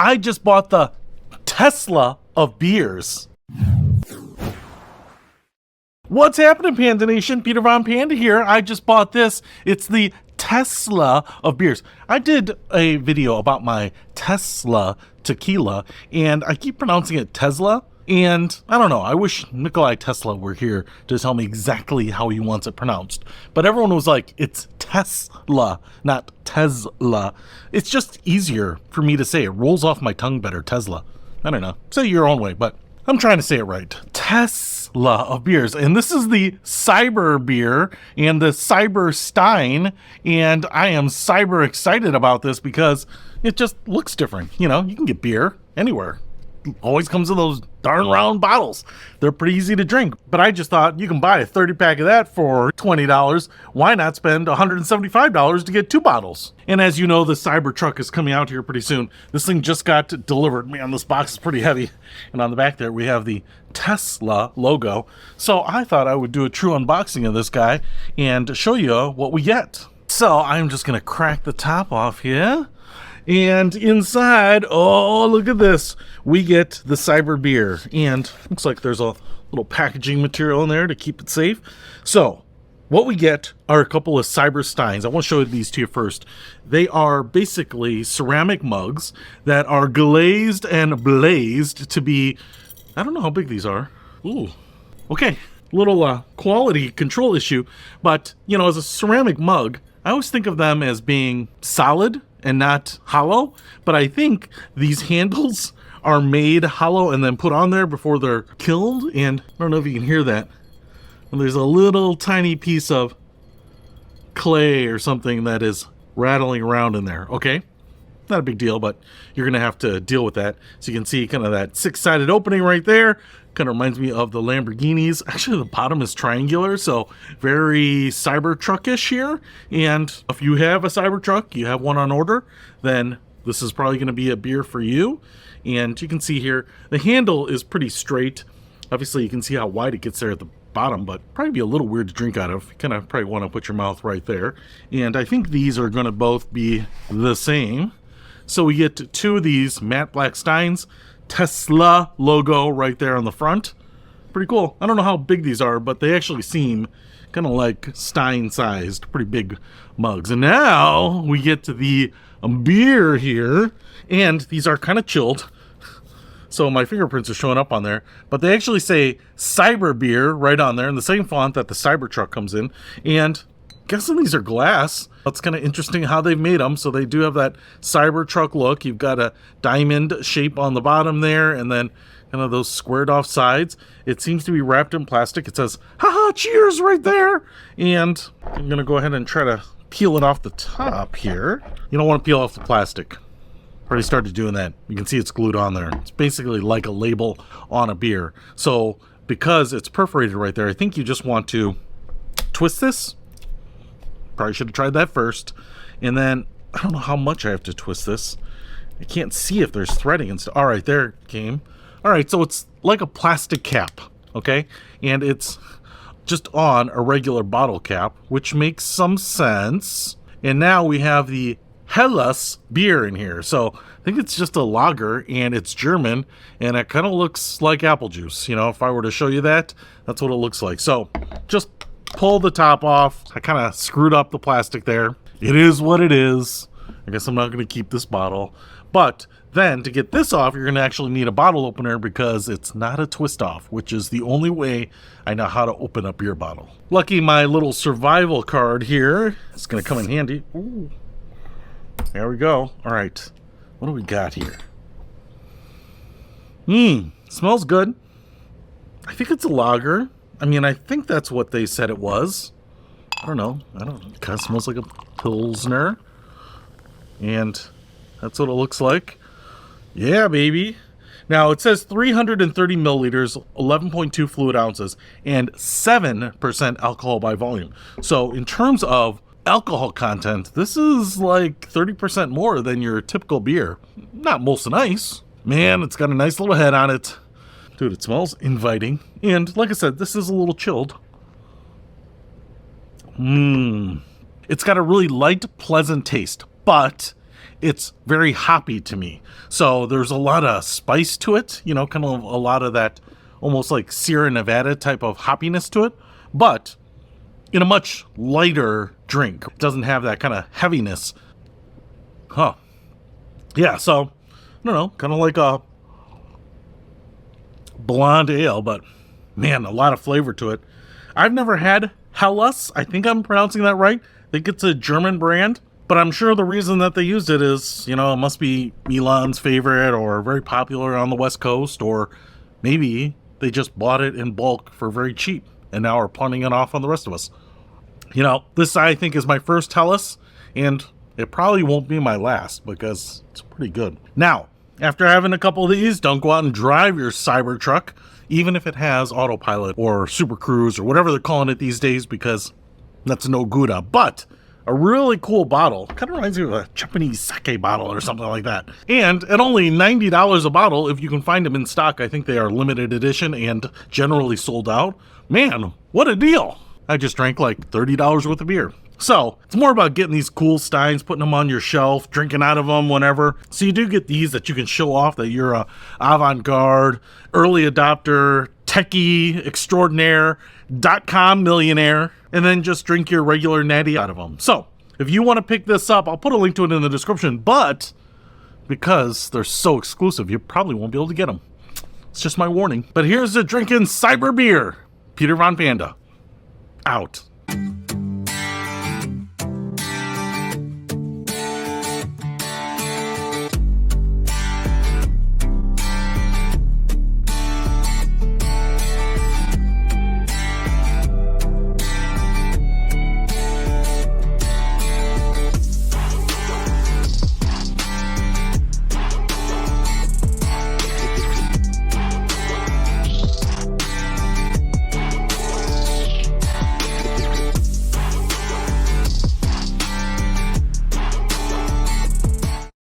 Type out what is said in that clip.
I just bought the Tesla of beers. What's happening, Panda Nation? Peter Von Panda here. I just bought this. It's the Tesla of beers. I did a video about my Tesla tequila, and I keep pronouncing it Tesla. And I don't know, I wish Nikolai Tesla were here to tell me exactly how he wants it pronounced. But everyone was like, it's Tesla, not Tesla. It's just easier for me to say. It rolls off my tongue better, Tesla. I don't know, say it your own way, but I'm trying to say it right. Tesla of beers. And this is the CyberBeer and the CyberStein. And I am cyber excited about this because it just looks different. You know, you can get beer anywhere. Always comes in those darn round bottles. They're pretty easy to drink, but I just thought you can buy a 30 pack of that for $20. Why not spend $175 to get 2 bottles? And as you know, the Cybertruck is coming out here pretty soon. This thing just got delivered. Man, this box is pretty heavy. And on the back there, we have the Tesla logo. So I thought I would do a true unboxing of this guy and show you what we get. So I'm just gonna crack the top off here. And inside, oh, look at this. We get the CyberBeer. And looks like there's a little packaging material in there to keep it safe. So what we get are a couple of CyberSteins. I want to show these to you first. They are basically ceramic mugs that are glazed and blazed to be, I don't know how big these are. Ooh, okay. Little quality control issue. But, you know, as a ceramic mug, I always think of them as being solid and not hollow, but I think these handles are made hollow and then put on there before they're killed. And I don't know if you can hear that. And there's a little tiny piece of clay or something that is rattling around in there. Okay, not a big deal, but you're gonna have to deal with that. So you can see kind of that 6-sided opening right there. Kind of reminds me of the Lamborghinis. Actually, the bottom is triangular, so very Cybertruck-ish here. And if you have a Cybertruck, you have one on order, then this is probably going to be a beer for you. And you can see here, the handle is pretty straight. Obviously, you can see how wide it gets there at the bottom, but probably be a little weird to drink out of. You kind of probably want to put your mouth right there. And I think these are going to both be the same. So we get 2 of these matte black steins. Tesla logo right there on the front. Pretty cool. I don't know how big these are, but they actually seem kind of like Stein sized, pretty big mugs. And now we get to the beer here, and these are kind of chilled. So my fingerprints are showing up on there, but they actually say CyberBeer right on there in the same font that the Cybertruck comes in. And guessing these are glass. That's kind of interesting how they've made them. So they do have that Cybertruck look. You've got a diamond shape on the bottom there, and then kind of those squared off sides. It seems to be wrapped in plastic. It says, haha, cheers right there. And I'm going to go ahead and try to peel it off the top here. You don't want to peel off the plastic. Already started doing that. You can see it's glued on there. It's basically like a label on a beer. So because it's perforated right there, I think you just want to twist this. Probably should have tried that first. And then I don't know how much I have to twist this. I can't see if there's threading and stuff. All right, there it came. All right, so it's like a plastic cap, okay? And it's just on a regular bottle cap, which makes some sense. And now we have the Hallertau beer in here. So I think it's just a lager, and it's German, and it kind of looks like apple juice. You know, if I were to show you that, that's what it looks like. So just pull the top off. I kind of screwed up the plastic there. It is what it is. I guess I'm not going to keep this bottle. But then to get this off, you're going to actually need a bottle opener because it's not a twist off, which is the only way I know how to open a beer bottle. Lucky my little survival card here. It's going to come in handy. Ooh. There we go. All right. What do we got here? Smells good. I think it's a lager. I mean, I think that's what they said it was. I don't know. It kind of smells like a Pilsner. And that's what it looks like. Yeah, baby. Now, it says 330 milliliters, 11.2 fluid ounces, and 7% alcohol by volume. So in terms of alcohol content, this is like 30% more than your typical beer. Not Molson Ice. Man, it's got a nice little head on it. Dude, it smells inviting. And like I said, this is a little chilled. It's got a really light, pleasant taste, but it's very hoppy to me. So there's a lot of spice to it, you know, kind of a lot of that almost like Sierra Nevada type of hoppiness to it, but in a much lighter drink. It doesn't have that kind of heaviness. Huh. Yeah, so, I don't know, kind of like a blonde ale, but man, a lot of flavor to it. I've never had Helles. I think I'm pronouncing that right. I think it's a German brand, but I'm sure the reason that they used it is, you know, it must be Milan's favorite or very popular on the West Coast, or maybe they just bought it in bulk for very cheap and now are punting it off on the rest of us. You know, this I think is my first Helles, and it probably won't be my last because it's pretty good. Now, after having a couple of these, don't go out and drive your Cybertruck, even if it has autopilot or super cruise or whatever they're calling it these days, because that's no good. But a really cool bottle. Kind of reminds me of a Japanese sake bottle or something like that. And at only $90 a bottle, if you can find them in stock. I think they are limited edition and generally sold out. Man, what a deal. I just drank like $30 worth of beer. So it's more about getting these cool steins, putting them on your shelf, drinking out of them whenever. So you do get these that you can show off that you're a avant-garde, early adopter, techie, extraordinaire, .com millionaire, and then just drink your regular natty out of them. So if you want to pick this up, I'll put a link to it in the description, but because they're so exclusive, you probably won't be able to get them. It's just my warning. But here's the drinking CyberBeer. Peter Von Panda. Out.